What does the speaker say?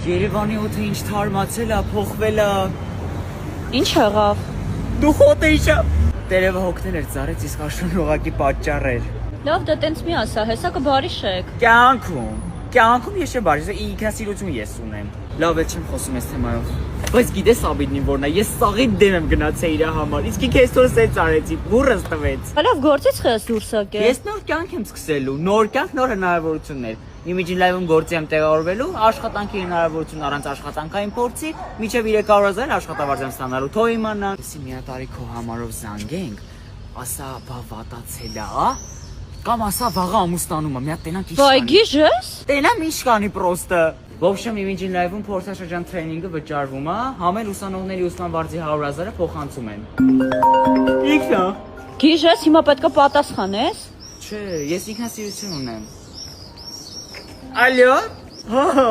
Երևանի օդը ինչ թարմացել է, փոխվել է։ Ինչ եղավ։ Դու խոտ էի շա։ Տերևը հոգնել էր ծառից, իսկ աշուն ուղակի պատճառ էր։ Լավ, դա տենց մի ասա, հեսա կբարի շեք։ Կյանքում ես չեմ բարի, ինքնասիրություն ես ունեմ։ Լավ է չեմ խոսում այս թեմայով։ Բայց գիտես Աբիդնին որն է, ես սաղի դեմ եմ գնացել իր համար, իսկ ինքը այսօր սենց արեցի, բուրըս տվեց։ Լավ, գործից խես դուրս եկել։ Ես նոր կյանք եմ սկսելու, նոր կյանք, նոր հնարավորություններ։ Իմիջին լայվում գործի եմ տեղավորվելու, աշխատանքի հնարավորություն առանց աշխատանքային փորձի, մինչև 300,000 աշխատավարձ եմ ստանալու, թող իմանան։ Իսկ միատարի քո համարով զանգենք, ասա բա վատացել է, կամ ասա վաղը ամուսնանում է, մի հատ տենանք ինչ կանի։ Վայ, գիժես։ Տենամ ինչ կանի պրոստը։ Ոբշեմ իմիջին լայվում փորձաշրջան տրեյնինգը վճարվում է, համել ուսանողների ուսման վարձի 100,000-ը փոխանցում են։ Ինքն է։ Գիժես, հիմա պետք է պատասխանես։ Չէ, ես ինքնասիրություն ունեմ։ Ալո։ Հո։